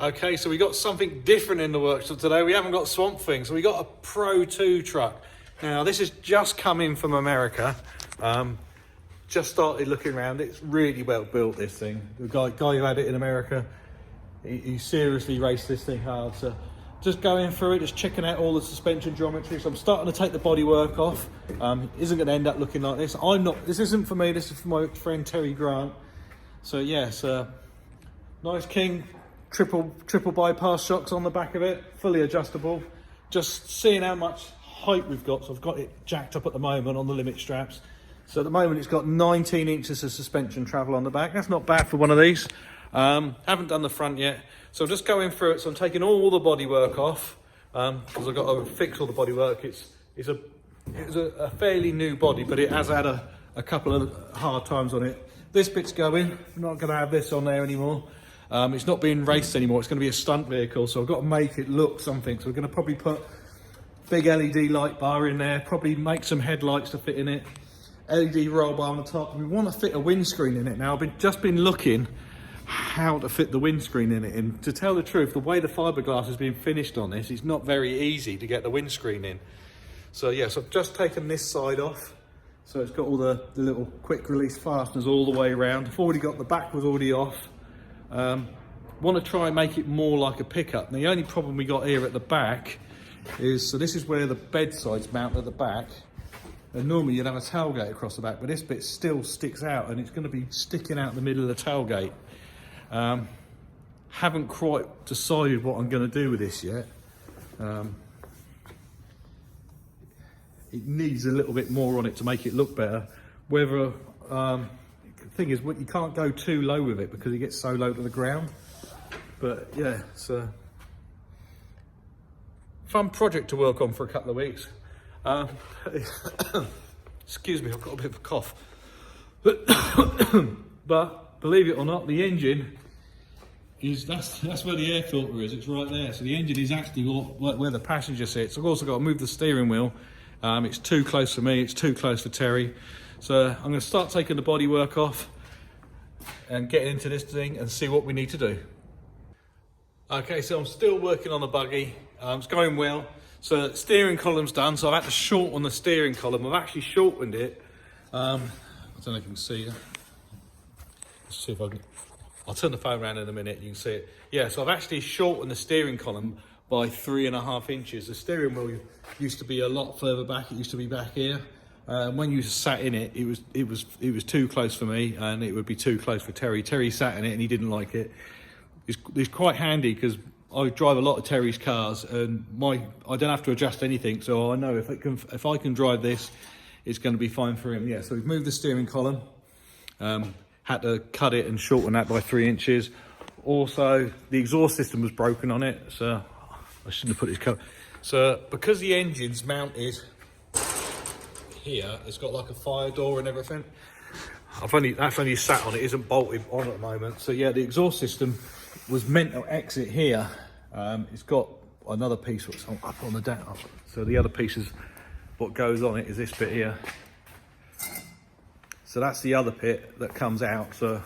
Okay, so we got something different in the workshop today. We haven't got Swamp Thing, so we got a Pro 2 truck. Now, this has just come in from America. Just started looking around. It's really well built, this thing. The guy who had it in America, he seriously raced this thing hard. So just going through it, just checking out all the suspension geometry. So I'm starting to take the bodywork off. It isn't going to end up looking like this. This isn't for me, this is for my friend Terry Grant. So yes, nice King triple bypass shocks on the back of it, fully adjustable. Just seeing how much height we've got. So I've got it jacked up at the moment on the limit straps. So at the moment it's got 19 inches of suspension travel on the back. That's not bad for one of these. Haven't done the front yet. So I'm just going through it. So I'm taking all the bodywork off because I've got to fix all the bodywork. It's a fairly new body, but it has had a couple of hard times on it. This bit's going. I'm not going to have this on there anymore. It's not being raced anymore. It's going to be a stunt vehicle. So I've got to make it look something. So we're going to probably put big LED light bar in there. Probably make some headlights to fit in it. LED roll bar on the top. We want to fit a windscreen in it now. I've just been looking how to fit the windscreen in it. And to tell the truth, the way the fiberglass has been finished on this, it's not very easy to get the windscreen in. So yes, I've just taken this side off. So it's got all the little quick release fasteners all the way around. I've already got the back was already off. Want to try and make it more like a pickup. And the only problem we got here at the back is, so this is where the bedsides mount at the back. And normally you'd have a tailgate across the back, but this bit still sticks out and it's going to be sticking out in the middle of the tailgate. Haven't quite decided what I'm going to do with this yet. It needs a little bit more on it to make it look better. Whether, the thing is, you can't go too low with it because it gets so low to the ground. But yeah, it's a fun project to work on for a couple of weeks. Excuse me, I've got a bit of a cough. But believe it or not, the engine is, that's where the air filter is. It's right there. So the engine is actually where the passenger sits. I've also got to move the steering wheel. It's too close for me. It's too close for Terry. So I'm going to start taking the bodywork off and getting into this thing and see what we need to do. Okay, so I'm still working on the buggy. It's going well. So the steering column's done, so I've had to shorten the steering column. I've actually shortened it. I don't know if you can see that. Let's see if I can. I'll turn the phone around in a minute, you can see it. Yeah, so I've actually shortened the steering column by 3.5 inches. The steering wheel used to be a lot further back. It used to be back here. When you sat in it, it was too close for me, and it would be too close for Terry. Terry sat in it and he didn't like it. It's quite handy because I drive a lot of Terry's cars, and I don't have to adjust anything, so I know if I can drive this, it's going to be fine for him. Yeah, so we've moved the steering column. Had to cut it and shorten that by 3 inches. Also, the exhaust system was broken on it, so I shouldn't have put this cover. So because the engine's mounted here, it's got like a fire door and everything. That's only sat on it, isn't bolted on at the moment. So yeah, the exhaust system was meant to exit here. It's got another piece that's up on the down. So the other piece is what goes on it is this bit here. So that's the other bit that comes out. So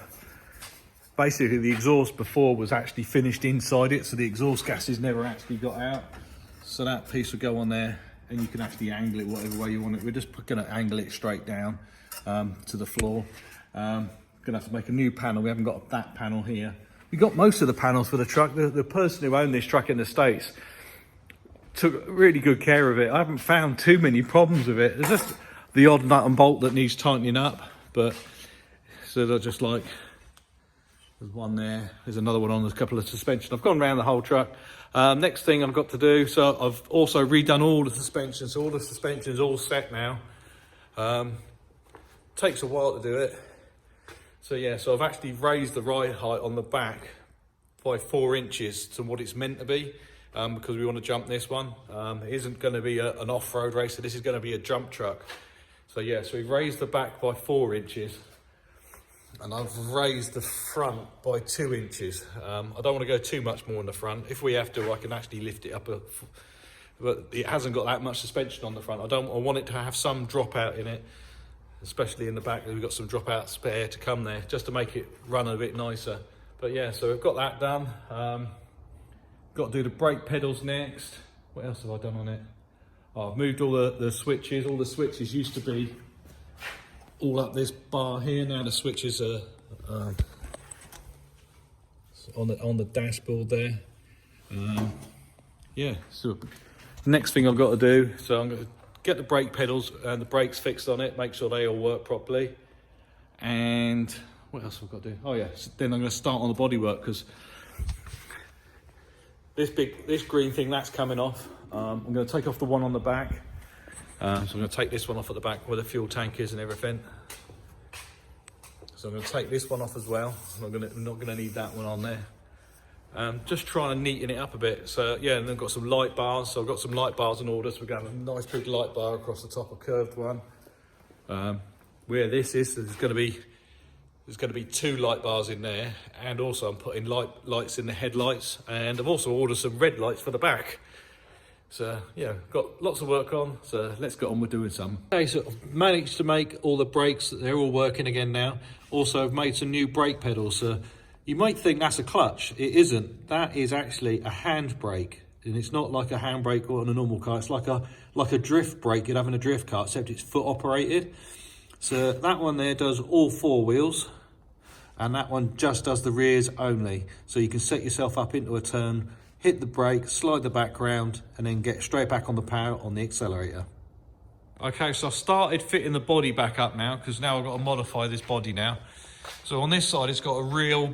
basically the exhaust before was actually finished inside it, so the exhaust gases never actually got out. So that piece would go on there, and you can actually angle it whatever way you want it. We're just going to angle it straight down to the floor. Going to have to make a new panel. We haven't got that panel here. We got most of the panels for the truck. The person who owned this truck in the States took really good care of it. I haven't found too many problems with it. There's just the odd nut and bolt that needs tightening up, but so they're just like, there's one there, there's another one on, there's a couple of suspension. I've gone around the whole truck. Next thing I've got to do, so I've also redone all the suspension, so all the suspension is all set now. Takes a while to do it. So yeah, so I've actually raised the ride height on the back by 4 inches to what it's meant to be, because we want to jump this one. It isn't going to be an off-road racer, this is going to be a jump truck. So yeah, so we've raised the back by 4 inches, and I've raised the front by 2 inches. I don't want to go too much more in the front. If we have to, I can actually lift it up, but it hasn't got that much suspension on the front. I want it to have some dropout in it, especially in the back. We've got some dropout spare to come there, just to make it run a bit nicer. But yeah, so we've got that done. got to do the brake pedals next. What else have I done on it? Oh, I've moved all the switches. All the switches used to be all up this bar here. Now the switches are on the dashboard there. Yeah, so next thing I've got to do, so I'm going to get the brake pedals and the brakes fixed on it, make sure they all work properly. And what else have I got to do? Oh yeah, so then I'm going to start on the bodywork, because this green thing, that's coming off. I'm going to take off the one on the back. So I'm going to take this one off at the back where the fuel tank is and everything. So I'm going to take this one off as well. I'm not going to need that one on there. Just trying to neaten it up a bit. So yeah, and then I've got some light bars. So I've got some light bars in order. So we're going to have a nice big light bar across the top, a curved one. Where this is, there's going to be 2 light bars in there, and also I'm putting lights in the headlights, and I've also ordered some red lights for the back. So yeah, got lots of work on, so let's get on with doing some. Okay, so I've managed to make all the brakes, they're all working again now. Also, I've made some new brake pedals. So you might think that's a clutch. It isn't. That is actually a hand brake, and it's not like a hand brake on a normal car. It's like a drift brake you'd have in a drift car, except it's foot operated. So that one there does all 4 wheels, and that one just does the rears only. So you can set yourself up into a turn, hit the brake, slide the back round, and then get straight back on the power on the accelerator. Okay, so I've started fitting the body back up now, because now I've got to modify this body now. So on this side, it's got a real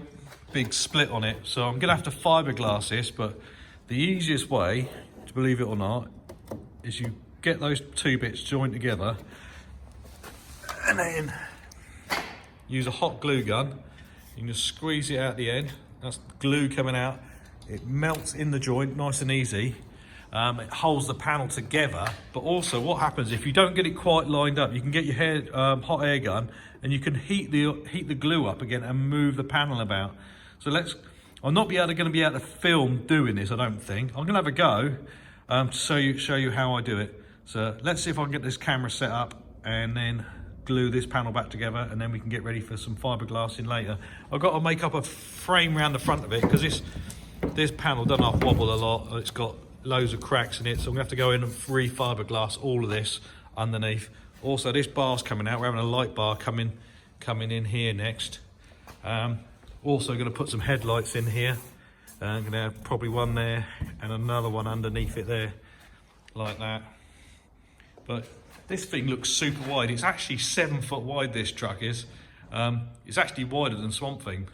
big split on it. So I'm gonna have to fiberglass this, but the easiest way, to believe it or not, is you get those 2 bits joined together, and then use a hot glue gun. You can just squeeze it out the end. That's glue coming out. It melts in the joint, nice and easy. It holds the panel together. But also, what happens if you don't get it quite lined up? You can get your hot air gun, and you can heat the glue up again and move the panel about. So I'm not going to be able to film doing this, I don't think. I'm going to have a go to show you how I do it. So let's see if I can get this camera set up and then glue this panel back together, and then we can get ready for some fiberglass in later. I've got to make up a frame around the front of it, because this panel doesn't have wobble a lot. It's got loads of cracks in it, so I'm going to have to go in and re-fiberglass all of this underneath. Also, this bar's coming out. We're having a light bar coming in here next. Also going to put some headlights in here. I'm going to have probably one there and another one underneath it there, like that. But this thing looks super wide. It's actually 7 foot wide, this truck is. It's actually wider than Swamp Thing.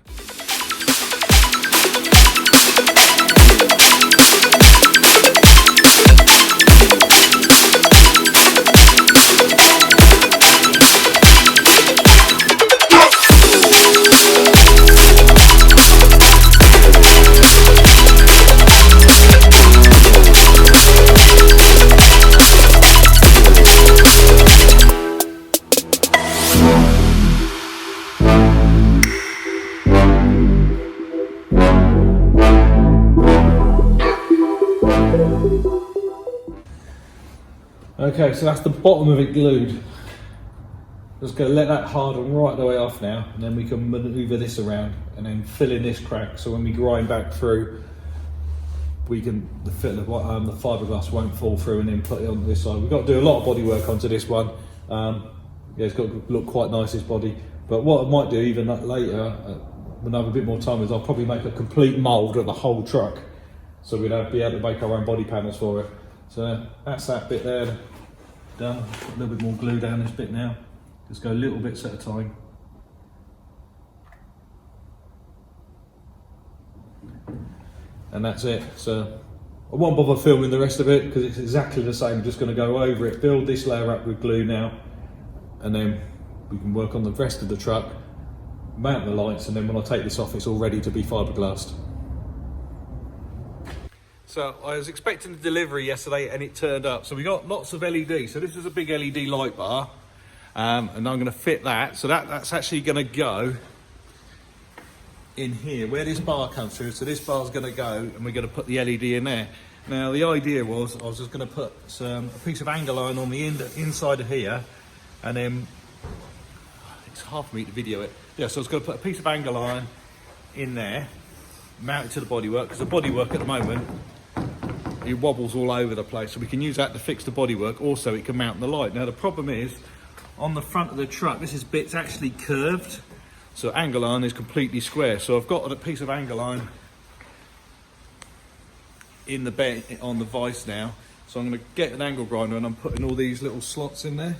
Okay, so that's the bottom of it glued. Just going to let that harden right the way off now, and then we can manoeuvre this around and then fill in this crack, so when we grind back through, we can the fiberglass won't fall through, and then put it on this side. We've got to do a lot of body work onto this one. Yeah, it's got to look quite nice, this body. But what I might do even later, when I have a bit more time, is I'll probably make a complete mould of the whole truck, so we'd be able to make our own body panels for it. So that's that bit there done. Put a little bit more glue down this bit now. Just go little bits at a time. And that's it. So I won't bother filming the rest of it, because it's exactly the same. I'm just going to go over it, build this layer up with glue now, and then we can work on the rest of the truck, mount the lights, and then when I take this off, it's all ready to be fiberglassed. So I was expecting the delivery yesterday, and it turned up. So we got lots of LED. So this is a big LED light bar, and I'm going to fit that. So that's actually going to go in here where this bar comes through. So this bar's going to go, and we're going to put the LED in there. Now the idea was I was just going to put a piece of angle iron on the inside of here, and then it's hard for me to video it. Yeah, so I was going to put a piece of angle iron in there, mount it to the bodywork, because the bodywork at the moment, it wobbles all over the place, so we can use that to fix the bodywork. Also, it can mount the light. Now the problem is, on the front of the truck, this bit's actually curved, so angle iron is completely square. So I've got a piece of angle iron in the bed on the vise now, so I'm going to get an angle grinder and I'm putting all these little slots in there,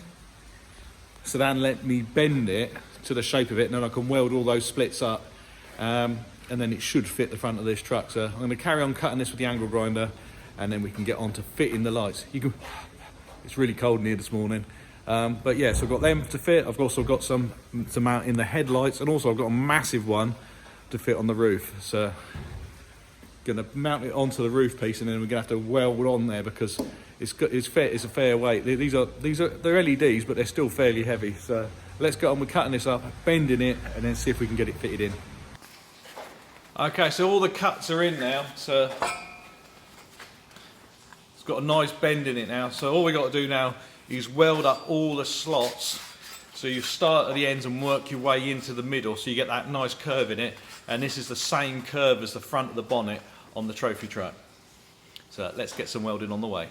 so that'll let me bend it to the shape of it, and then I can weld all those splits up, and then it should fit the front of this truck. So I'm going to carry on cutting this with the angle grinder, and then we can get on to fitting the lights. It's really cold in here this morning, but yeah, so I've got them to fit. I've also got some to mount in the headlights, and also I've got a massive one to fit on the roof. So going to mount it onto the roof piece, and then we're going to have to weld on there, because it's a fair weight. They're LEDs, but they're still fairly heavy. So let's get on with cutting this up, bending it, and then see if we can get it fitted in. Okay, so all the cuts are in now, so it's got a nice bend in it now. So all we got to do now is weld up all the slots. So you start at the ends and work your way into the middle, so you get that nice curve in it. And this is the same curve as the front of the bonnet on the trophy truck. So let's get some welding on the way.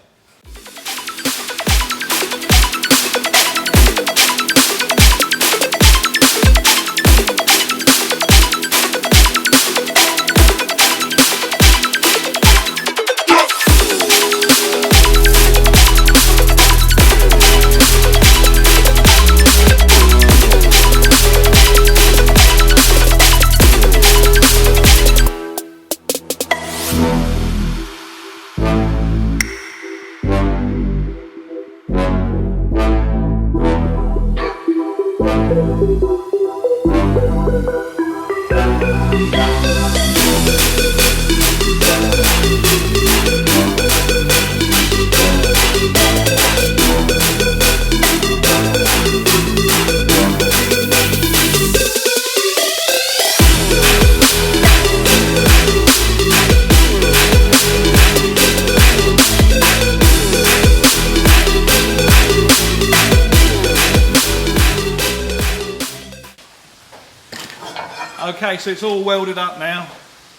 Okay, so it's all welded up now,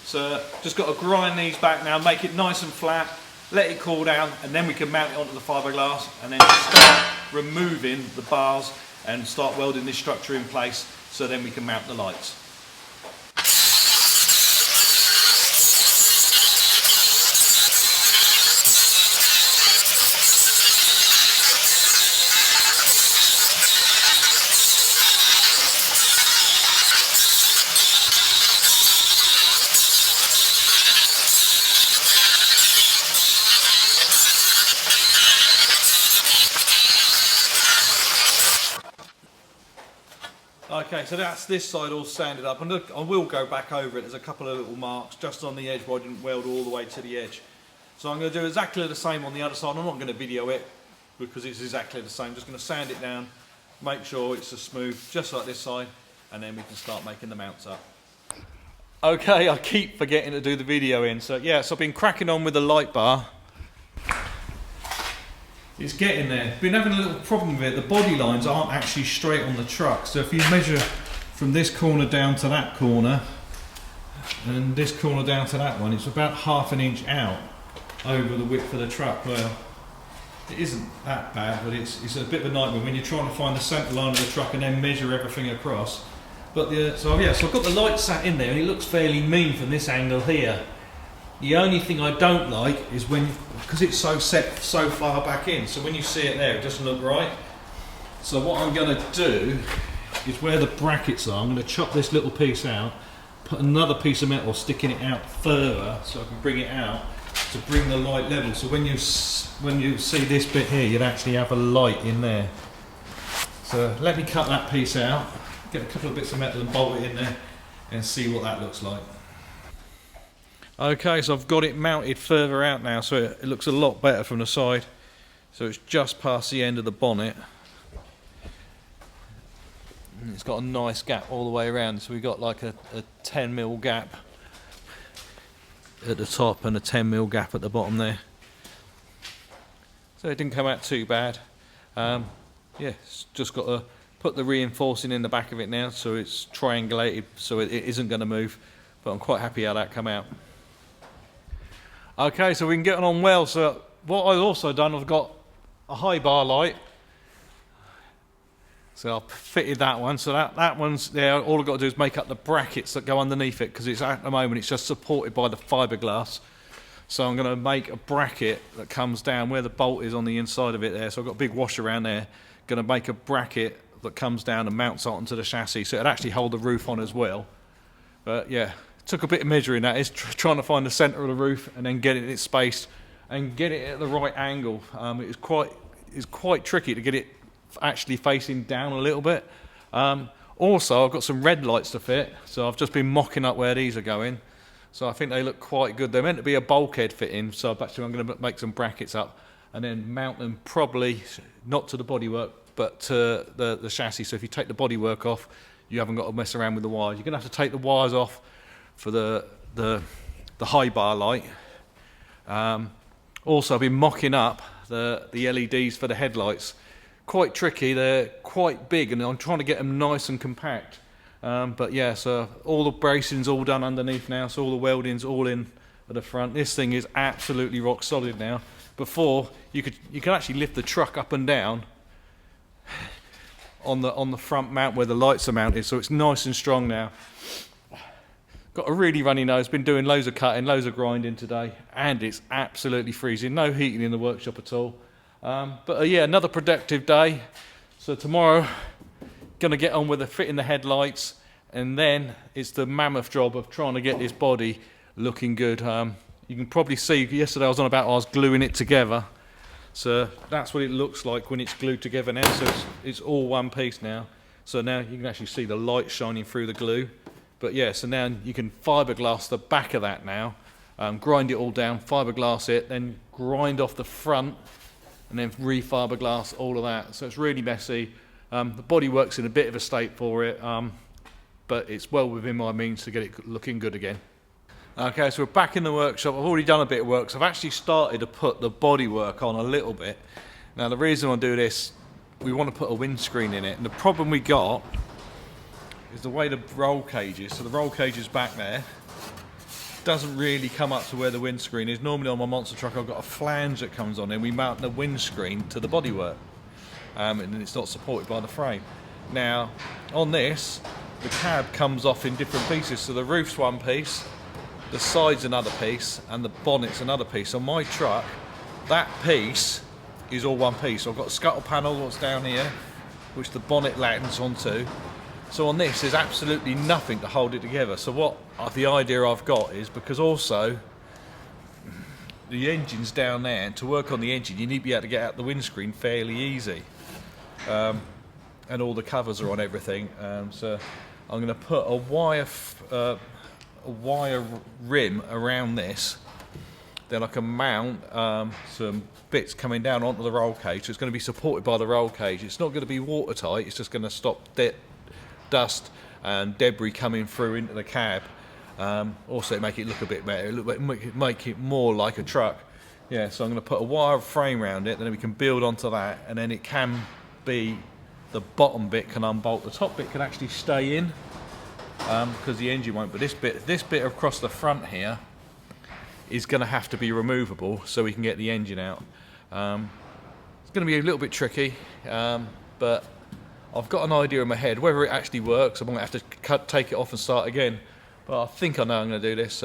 so just got to grind these back now, make it nice and flat, let it cool down, and then we can mount it onto the fiberglass, and then start removing the bars and start welding this structure in place, so then we can mount the lights. Okay, so that's this side all sanded up, and look, I will go back over it. There's a couple of little marks just on the edge where I didn't weld all the way to the edge. So I'm going to do exactly the same on the other side. I'm not going to video it because it's exactly the same. Just going to sand it down, make sure it's as smooth, just like this side, and then we can start making the mounts up. Okay, I keep forgetting to do the video in. So yeah, so I've been cracking on with the light bar. It's getting there. Been having a little problem with it. The body lines aren't actually straight on the truck. So if you measure from this corner down to that corner, and this corner down to that one, it's about ½ an inch out over the width of the truck. Well, it isn't that bad, but it's a bit of a nightmare when you're trying to find the centre line of the truck and then measure everything across. But so I've got the light sat in there, and it looks fairly mean from this angle here. The only thing I don't like is because it's so set so far back in, so when you see it there, it doesn't look right. So what I'm going to do is where the brackets are, I'm going to chop this little piece out, put another piece of metal sticking it out further so I can bring it out to bring the light level. So when you see this bit here, you'd actually have a light in there. So let me cut that piece out, get a couple of bits of metal and bolt it in there and see what that looks like. Okay, so I've got it mounted further out now, so it looks a lot better from the side. So it's just past the end of the bonnet. And it's got a nice gap all the way around, so we've got like a 10mm gap at the top and a 10mm gap at the bottom there. So it didn't come out too bad. Yeah, it's just got to put the reinforcing in the back of it now, so it's triangulated, so it isn't going to move. but I'm quite happy how that come out. Okay, so we can get on well. So what I've also done, I've got a high bar light. So I've fitted that one. So that one's there. All I've got to do is make up the brackets that go underneath it, because it's at the moment it's just supported by the fiberglass. So I'm going to make a bracket that comes down where the bolt is on the inside of it there. So I've got a big washer around there. Going to make a bracket that comes down and mounts onto the chassis, so it'd actually hold the roof on as well. But yeah, took a bit of measuring. That is trying to find the centre of the roof and then get it in its space and get it at the right angle. It's quite tricky to get it actually facing down a little bit. Also, I've got some red lights to fit, so I've just been mocking up where these are going. So I think they look quite good. They're meant to be a bulkhead fitting, so actually I'm going to make some brackets up and then mount them probably not to the bodywork but to the chassis. So if you take the bodywork off, you haven't got to mess around with the wires. You're going to have to take the wires off for the high bar light. Also, I've been mocking up the LEDs for the headlights. Quite tricky, they're quite big and I'm trying to get them nice and compact. But yeah, so all the bracing's all done underneath now, so all the welding's all in at the front. This thing is absolutely rock solid now. Before, you could actually lift the truck up and down on the front mount where the lights are mounted, so it's nice and strong now. Got a really runny nose, been doing loads of cutting, loads of grinding today, and it's absolutely freezing. No heating in the workshop at all. But yeah, another productive day. So tomorrow, going to get on with fitting the headlights, and then it's the mammoth job of trying to get this body looking good. You can probably see, yesterday I was gluing it together. So that's what it looks like when it's glued together now. So it's all one piece now. So now you can actually see the light shining through the glue. But yeah, so now you can fiberglass the back of that now, grind it all down, fiberglass it, then grind off the front, and then re-fiberglass all of that. So it's really messy. The bodywork's in a bit of a state for it, but it's well within my means to get it looking good again. Okay, so we're back in the workshop. I've already done a bit of work, so I've actually started to put the bodywork on a little bit. Now the reason I do this, we want to put a windscreen in it, and the problem we got is the way the roll cage is. So the roll cage is back there, doesn't really come up to where the windscreen is. Normally on my monster truck I've got a flange that comes on and we mount the windscreen to the bodywork, and it's not supported by the frame. Now on this, the cab comes off in different pieces, so the roof's one piece, the side's another piece, and the bonnet's another piece. On my truck, that piece is all one piece. So I've got a scuttle panel that's down here, which the bonnet lands onto. So on this, there's absolutely nothing to hold it together. So what the idea I've got is, because also the engine's down there, and to work on the engine, you need to be able to get out the windscreen fairly easy. And all the covers are on everything. So I'm going to put a wire rim around this, then I can mount some bits coming down onto the roll cage. So it's going to be supported by the roll cage. It's not going to be watertight, it's just going to stop dust and debris coming through into the cab. Also make it look a bit better, make it more like a truck. Yeah, so I'm going to put a wire frame around it, then we can build onto that, and then it can be, the bottom bit can unbolt, the top bit can actually stay in, because the engine won't, but this bit across the front here is going to have to be removable so we can get the engine out. It's going to be a little bit tricky, but I've got an idea in my head. Whether it actually works, I might have to take it off and start again, but I think I know I'm going to do this.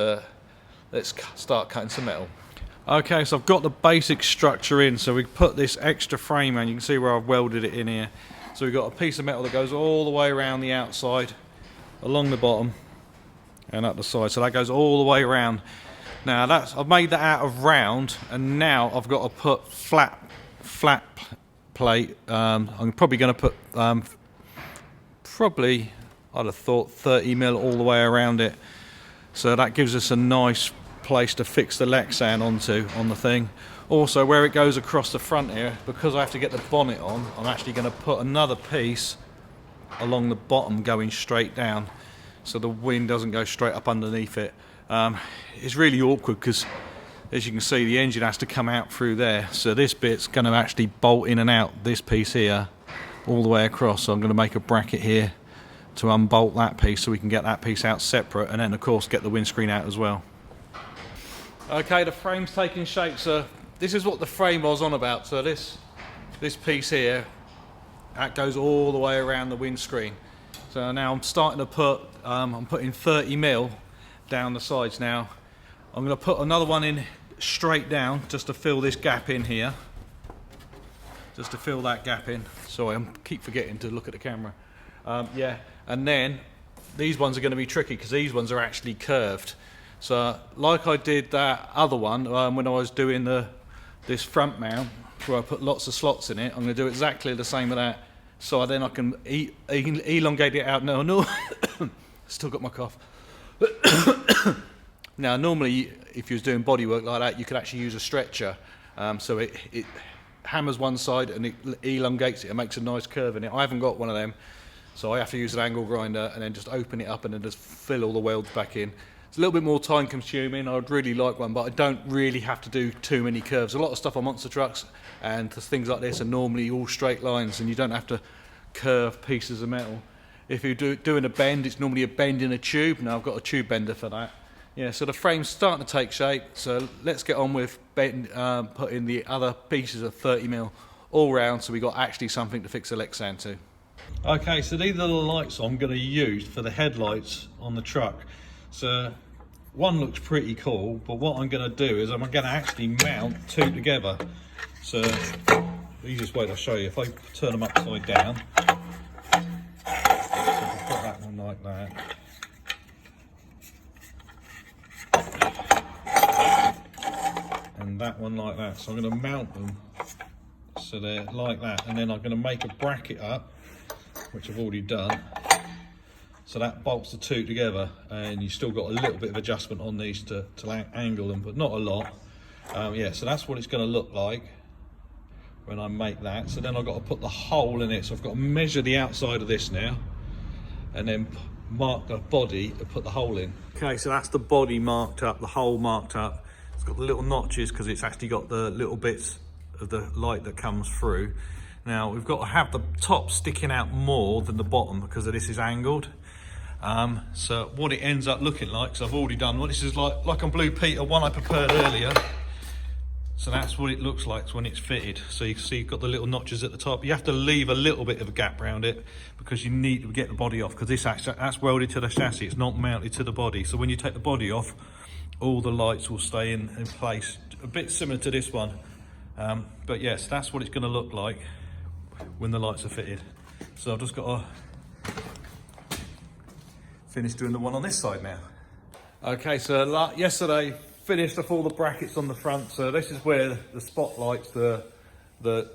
Let's start cutting some metal. Okay, so I've got the basic structure in, so we put this extra frame on. You can see where I've welded it in here. So we've got a piece of metal that goes all the way around the outside, along the bottom and up the side, so that goes all the way around. Now I've made that out of round, and now I've got to put flat plate. I'm probably going to put probably, I'd have thought 30mm all the way around it, so that gives us a nice place to fix the Lexan onto on the thing. Also, where it goes across the front here, because I have to get the bonnet on, I'm actually going to put another piece along the bottom going straight down, so the wind doesn't go straight up underneath it. It's really awkward because, as you can see, the engine has to come out through there, so this bit's going to actually bolt in and out this piece here all the way across. So I'm going to make a bracket here to unbolt that piece so we can get that piece out separate, and then of course get the windscreen out as well. Okay, the frame's taking shape, so this is what the frame was on about. So this piece here, that goes all the way around the windscreen. So now I'm starting to put, I'm putting 30mm down the sides now. I'm going to put another one in straight down just to fill this gap in here. Just to fill that gap in. Sorry, I keep forgetting to look at the camera. Yeah, and then these ones are going to be tricky because these ones are actually curved. So like I did that other one when I was doing this front mount where I put lots of slots in it, I'm going to do exactly the same with that. So then I can elongate it out. No, still got my cough. Now normally if you was doing bodywork like that, you could actually use a stretcher. So it hammers one side and it elongates it and makes a nice curve in it. I haven't got one of them, so I have to use an angle grinder and then just open it up and then just fill all the welds back in. It's a little bit more time consuming. I'd really like one, but I don't really have to do too many curves. A lot of stuff on monster trucks and things like this are normally all straight lines and you don't have to curve pieces of metal. If you're doing a bend, it's normally a bend in a tube. Now I've got a tube bender for that. Yeah, so the frame's starting to take shape, so let's get on with putting the other pieces of 30mm all round so we got actually something to fix the Lexan to. Okay, so these are the lights I'm going to use for the headlights on the truck. So one looks pretty cool, but what I'm going to do is I'm going to actually mount two together. So the easiest way to show you, if I turn them upside down, so I'll put that one like that. And that one like that. So I'm going to mount them so they're like that, and then I'm going to make a bracket up, which I've already done. So that bolts the two together, and you've still got a little bit of adjustment on these to angle them, but not a lot. Yeah, so that's what it's going to look like when I make that. So then I've got to put the hole in it. So I've got to measure the outside of this now, and then mark the body to put the hole in. Okay, so that's the body marked up, the hole marked up. It's got the little notches because it's actually got the little bits of the light that comes through. Now we've got to have the top sticking out more than the bottom because of this is angled. So what it ends up looking like, so I've already done one. This is like on Blue Peter, one I prepared earlier. So that's what it looks like when it's fitted. So you can see you've got the little notches at the top. You have to leave a little bit of a gap around it because you need to get the body off, because that's welded to the chassis. It's not mounted to the body. So when you take the body off, all the lights will stay in place. A bit similar to this one. But yes, that's what it's going to look like when the lights are fitted. So I've just got to finish doing the one on this side now. Okay, so yesterday finished off all the brackets on the front. So this is where the spotlights, the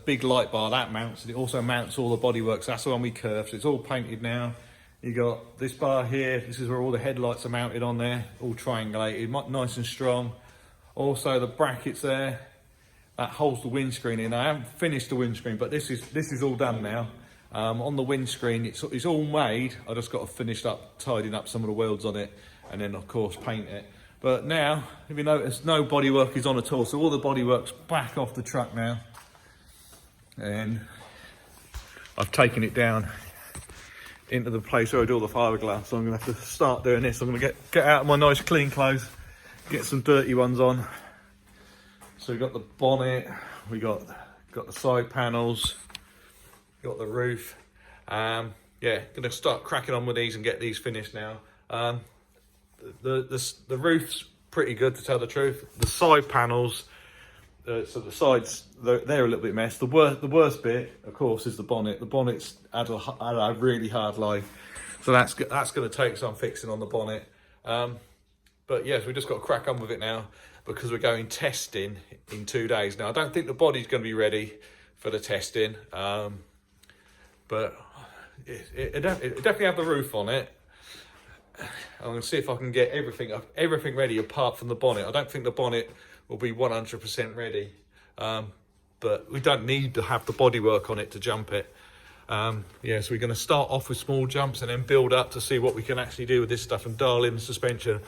big light bar, that mounts. It also mounts all the bodywork. So that's the one we curved. So it's all painted now. You got this bar here. This is where all the headlights are mounted on there, all triangulated, nice and strong. Also the brackets there, that holds the windscreen in. I haven't finished the windscreen, but this is all done now. On the windscreen, it's all made. I just got to finish up tidying up some of the welds on it, and then of course paint it. But now, if you notice, no bodywork is on at all. So all the bodywork's back off the truck now, and I've taken it down into the place where I do all the fiberglass. So I'm going to have to start doing this. I'm going to get out of my nice clean clothes, get some dirty ones on. So we've got the bonnet, we got the side panels, got the roof. Yeah, going to start cracking on with these and get these finished now. The roof's pretty good, to tell the truth. The side panels, so the sides, they're a little bit messed. The worst bit, of course, is the bonnet. The bonnet's had a really hard life, so that's going to take some fixing on the bonnet. But yes, we just got to crack on with it now because we're going testing in 2 days. Now I don't think the body's going to be ready for the testing, but it definitely have the roof on it. I'm going to see if I can get everything ready apart from the bonnet. I don't think the bonnet will be 100% ready, but we don't need to have the bodywork on it to jump it. Yeah, so we're going to start off with small jumps and then build up to see what we can actually do with this stuff and dial in the suspension.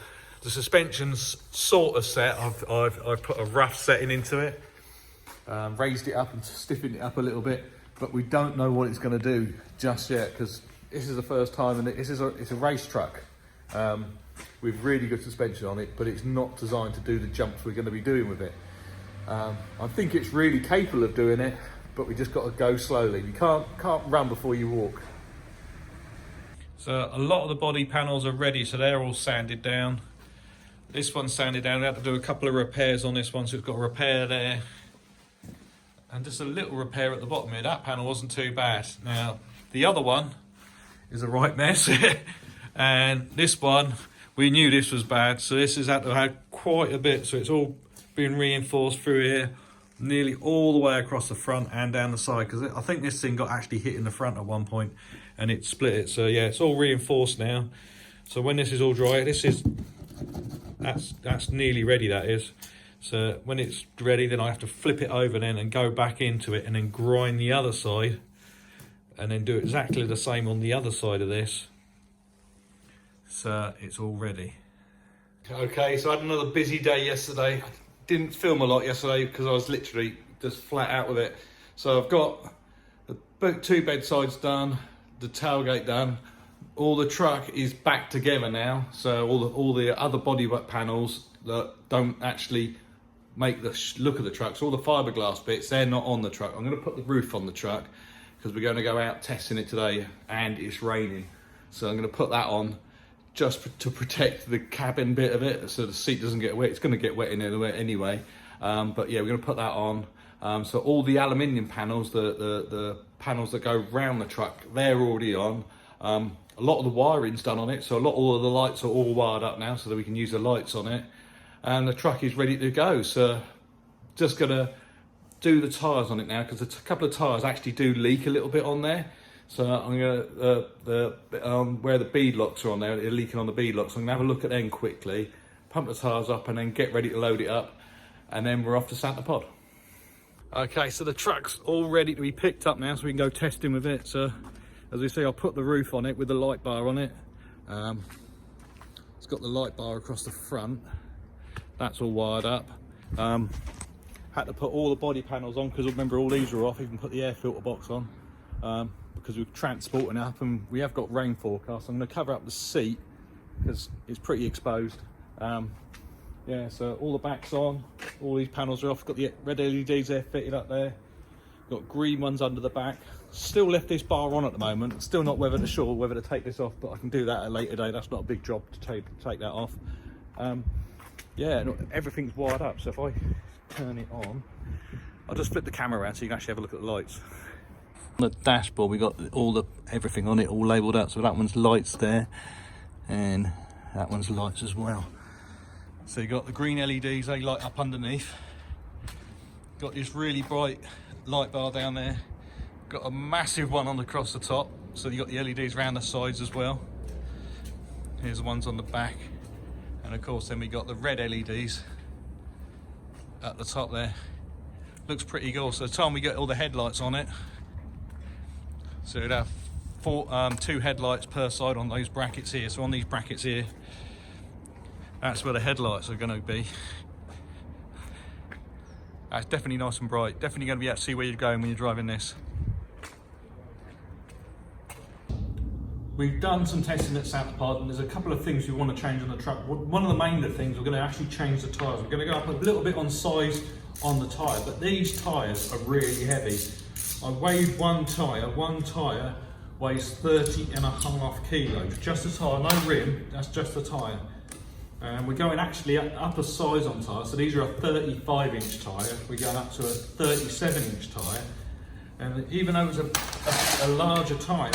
The suspension's sort of set. I've put a rough setting into it, raised it up and stiffened it up a little bit, but we don't know what it's going to do just yet because this is the first time, and it's a race truck with really good suspension on it, but it's not designed to do the jumps we're going to be doing with it. I think it's really capable of doing it, but we just got to go slowly. You can't run before you walk. So a lot of the body panels are ready, so they're all sanded down. This one's sanded down. We had to do a couple of repairs on this one, so it's got a repair there. And just a little repair at the bottom here. That panel wasn't too bad. Now, the other one is a right mess. And this one, we knew this was bad, so this has had to have quite a bit. So it's all been reinforced through here, nearly all the way across the front and down the side, because I think this thing got actually hit in the front at one point and it split it. So yeah, it's all reinforced now. So when this is all dry, that's nearly ready, that is. So when it's ready, then I have to flip it over then and go back into it and then grind the other side and then do exactly the same on the other side of this. So it's all ready. Okay, so I had another busy day yesterday. I didn't film a lot yesterday because I was literally just flat out with it. So I've got the 2 bedsides done, the tailgate done. All the truck is back together now. So all the other bodywork panels that don't actually make the look of the truck, so all the fiberglass bits, they're not on the truck. I'm going to put the roof on the truck because we're going to go out testing it today and it's raining. So I'm going to put that on just to protect the cabin bit of it, so the seat doesn't get wet. It's going to get wet in there anyway. But yeah, we're going to put that on. So all the aluminium panels, the panels that go round the truck, they're already on. A lot of the wiring's done on it, so all of the lights are all wired up now so that we can use the lights on it. And the truck is ready to go. So just gonna do the tyres on it now, because a couple of tyres actually do leak a little bit on there. So I'm gonna, where the bead locks are on there, they're leaking on the bead locks. So I'm gonna have a look at them quickly, pump the tyres up and then get ready to load it up. And then we're off to Santa Pod. Okay, so the truck's all ready to be picked up now so we can go testing with it. So as we see, I'll put the roof on it with the light bar on it. It's got the light bar across the front. That's all wired up. Had to put all the body panels on because remember all these are off. Even put the air filter box on because we're transporting up and we have got rain forecast. I'm going to cover up the seat because it's pretty exposed. Yeah, so all the back's on. All these panels are off. Got the red LEDs there fitted up there. Got green ones under the back. Still left this bar on at the moment. Still not sure whether to take this off, but I can do that at a later date. That's not a big job to take that off. Yeah, everything's wired up, so if I turn it on, I'll just flip the camera around so you can actually have a look at the lights. On the dashboard, we got everything on it all labelled up, so that one's lights there, and that one's lights as well. So you got the green LEDs, they light up underneath. Got this really bright light bar down there. Got a massive one on across the top, so you got the LEDs around the sides as well. Here's the ones on the back. And of course then we got the red LEDs at the top there. Looks pretty cool. So the time we get all the headlights on it, so we'd have 2 headlights per side on those brackets here. So on these brackets here, that's where the headlights are going to be. That's definitely nice and bright. Definitely going to be able to see where you're going when you're driving this. We've done some testing at Santa Pod and there's a couple of things we want to change on the truck. One of the main things, we're going to actually change the tyres. We're going to go up a little bit on size on the tyre, but these tyres are really heavy. I weighed one tyre weighs 30.5 kilos. Just the tyre, no rim, that's just the tyre. And we're going actually up a size on tyres, so these are a 35-inch tyre. We're going up to a 37-inch tyre. And even though it's a larger tyre,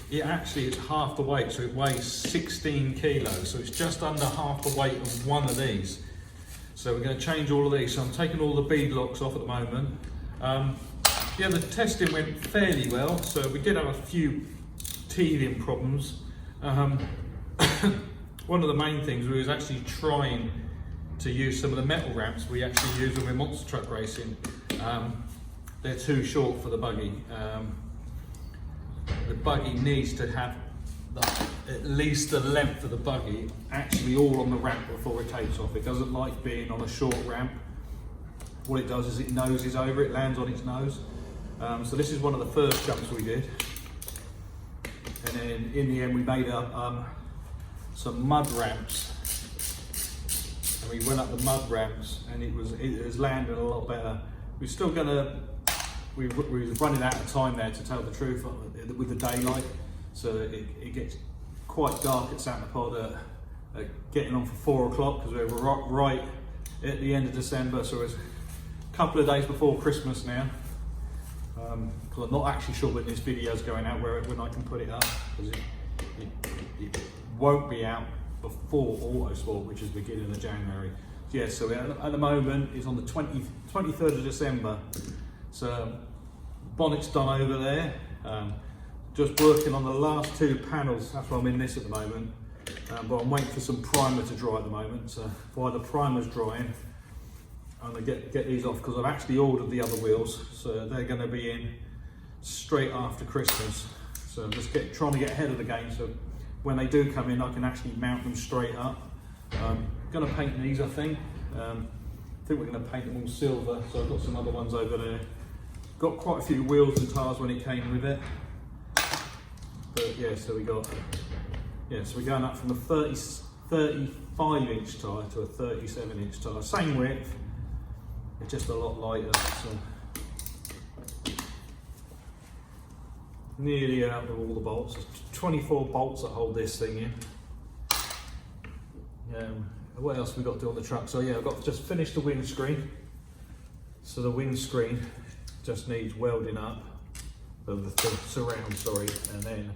it actually is half the weight, so it weighs 16 kilos. So it's just under half the weight of one of these. So we're going to change all of these. So I'm taking all the bead locks off at the moment. Yeah, the testing went fairly well. So we did have a few teething problems. One of the main things we was actually trying to use some of the metal ramps we actually use when we're monster truck racing. They're too short for the buggy. The buggy needs to have at least the length of the buggy actually all on the ramp before it takes off. It doesn't like being on a short ramp. What it does is it noses over, it lands on its nose. So this is one of the first jumps we did. And then in the end we made up some mud ramps. And we went up the mud ramps and it was landing a lot better. We're still gonna, we was running out of time there, to tell the truth, with the daylight. So it gets quite dark at Santa Pod getting on for 4 o'clock, because we were right at the end of December. So it's a couple of days before Christmas now. Because I'm not actually sure when this video is going out, when I can put it up, because it won't be out before Autosport, which is beginning of January. Yeah, so at the moment it's on the 23rd of December. So bonnet's done over there. Just working on the last 2 panels. That's why I'm in this at the moment. But I'm waiting for some primer to dry at the moment. So while the primer's drying, I'm gonna get these off, because I've actually ordered the other wheels, so they're going to be in straight after Christmas. So I'm just trying to get ahead of the game, so when they do come in I can actually mount them straight up. Going to paint these, I think. I think we're going to paint them all silver, so I've got some other ones over there. Got quite a few wheels and tyres when it came with it. But yeah, so we're going up from a 35 inch tyre to a 37 inch tyre. Same width, it's just a lot lighter. So nearly out with all the bolts. There's 24 bolts that hold this thing in. What else have we got to do on the truck? So yeah, I've got just finished the windscreen. So the windscreen just needs welding up, the surround, sorry, and then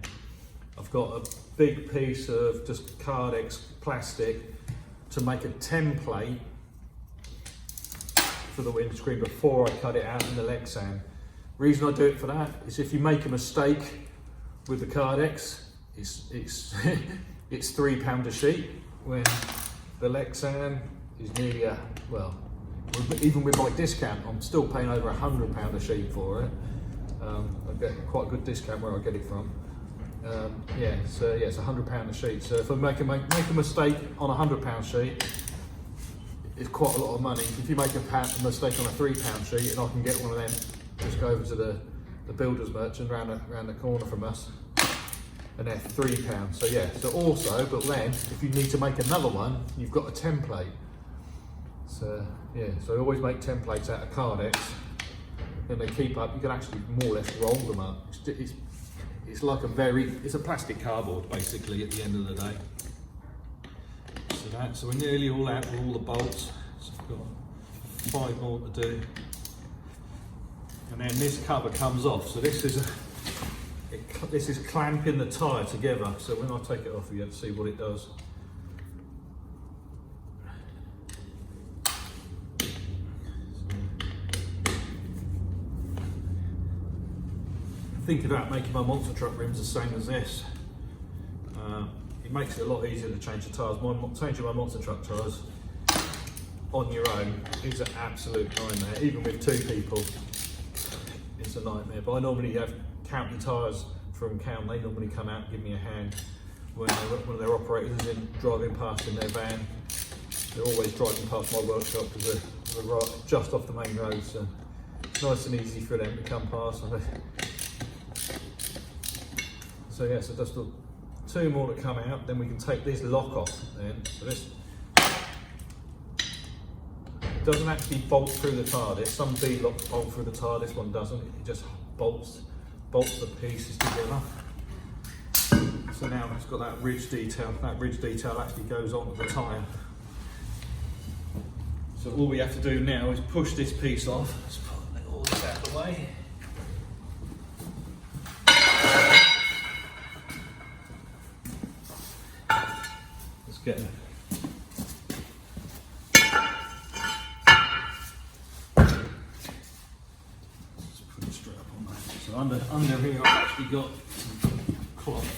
I've got a big piece of just Cardex plastic to make a template for the windscreen before I cut it out in the leg sand. Reason I do it for that is if you make a mistake with the Cardex, it's £3 a sheet, when the Lexan is nearly even with my discount, I'm still paying over £100 a sheet for it. I get quite a good discount where I get it from. It's £100 a sheet. So if I make a mistake on a £100 sheet, it's quite a lot of money. If you make a mistake on a £3 sheet, and I can get one of them, just go over to the builder's merchant around the corner from us, and they're £3. So yeah, so also, but then if you need to make another one, you've got a template. So yeah, so I always make templates out of Cardex, and they keep up. You can actually more or less roll them up. It's like it's a plastic cardboard basically at the end of the day. So we're nearly all out with all the bolts. So I've got 5 more to do, and then this cover comes off. So this is clamping the tyre together. So when I take it off, you have to see what it does. Think about making my monster truck rims the same as this. It makes it a lot easier to change the tyres. Changing my monster truck tyres on your own is an absolute nightmare. Even with 2 people, it's a nightmare. But I normally have county tyres from Count. They normally come out and give me a hand when one of their operators is driving past in their van. They're always driving past my workshop because they're right just off the main road. So it's nice and easy for them to come past. So yeah, so just 2 more to come out, then we can take this lock off then. So this doesn't actually bolt through the tyre. Some D-locks bolt through the tyre, this one doesn't. It just bolts the pieces together. So now it's got that ridge detail. That ridge detail actually goes onto the tyre. So all we have to do now is push this piece off. Let's put all this out of the way. Get it. Just put it straight up on that. So under here I've actually got some cloth.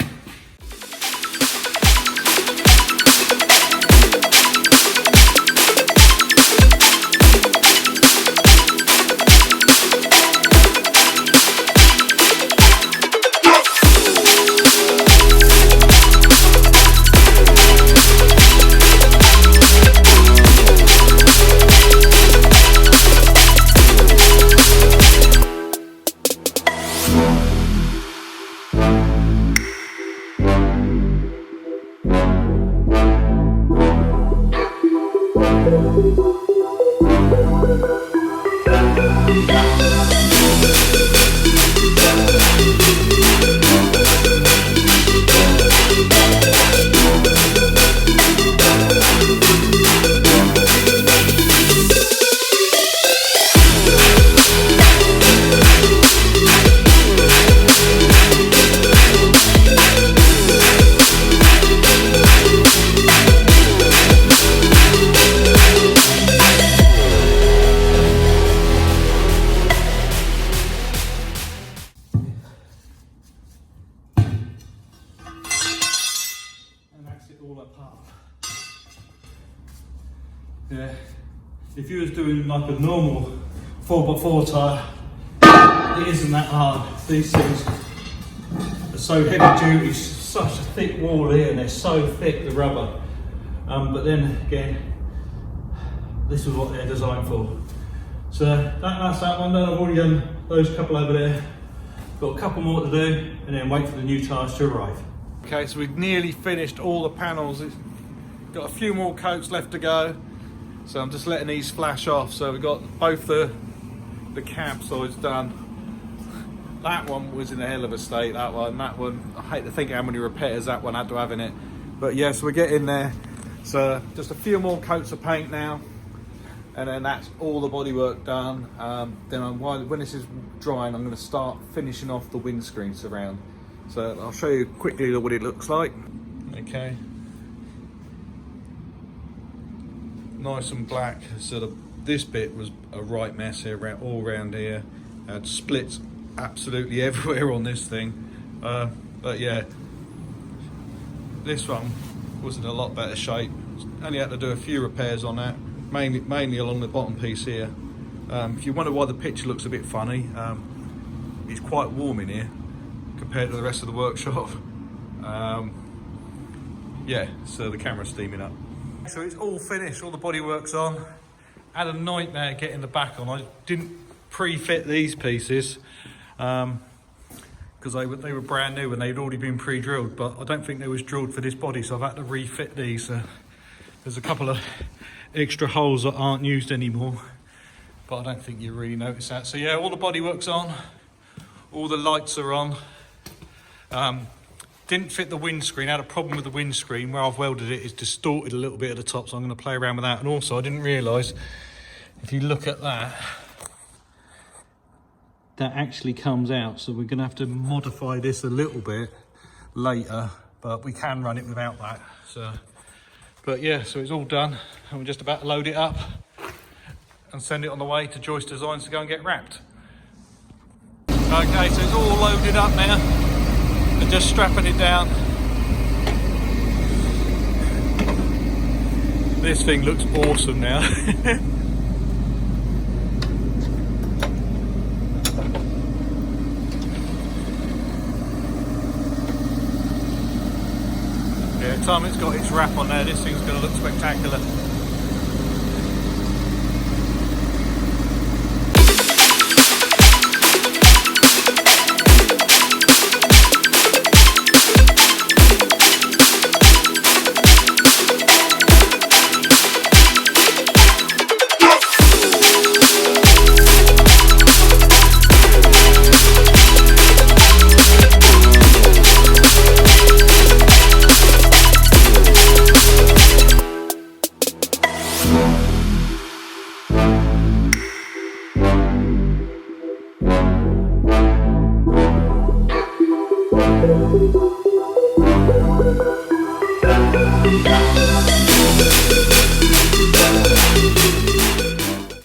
all apart. Yeah, if you was doing like a normal 4x4 tyre, it isn't that hard. These things are so heavy duty, such a thick wall here, and they're so thick, the rubber. But then again, this is what they're designed for. So that's that one done. I've already done those couple over there. Got a couple more to do, and then wait for the new tyres to arrive. Okay, so we've nearly finished all the panels. It's got a few more coats left to go. So I'm just letting these flash off. So we've got both the cab sides done. That one was in a hell of a state, that one. I hate to think how many repairs that one had to have in it. But yes, we're getting there. So just a few more coats of paint now. And then that's all the bodywork done. Then when this is drying, I'm going to start finishing off the windscreen surround. So I'll show you quickly what it looks like. Okay. Nice and black. So this bit was a right mess here, all around here. Had splits absolutely everywhere on this thing. But yeah, this one was in a lot better shape. Only had to do a few repairs on that, mainly along the bottom piece here. If you wonder why the picture looks a bit funny, it's quite warm in here compared to the rest of the workshop. Yeah, so the camera's steaming up. So it's all finished, all the bodywork's on. Had a nightmare getting the back on. I didn't pre-fit these pieces because they were brand new and they'd already been pre-drilled, but I don't think they was drilled for this body, so I've had to refit these. There's a couple of extra holes that aren't used anymore, but I don't think you really notice that. So yeah, all the bodywork's on, all the lights are on. Didn't fit the windscreen. I had a problem with the windscreen. Where I've welded it, it's distorted a little bit at the top, so I'm going to play around with that. And also I didn't realise, if you look at that, that actually comes out, so we're going to have to modify this a little bit later, but we can run it without that. So, but yeah, so it's all done, and we're just about to load it up and send it on the way to Joyce Designs to go and get wrapped. Okay, so it's all loaded up now, and just strapping it down. This thing looks awesome now. Yeah, time it's got its wrap on there, this thing's going to look spectacular. Thank you.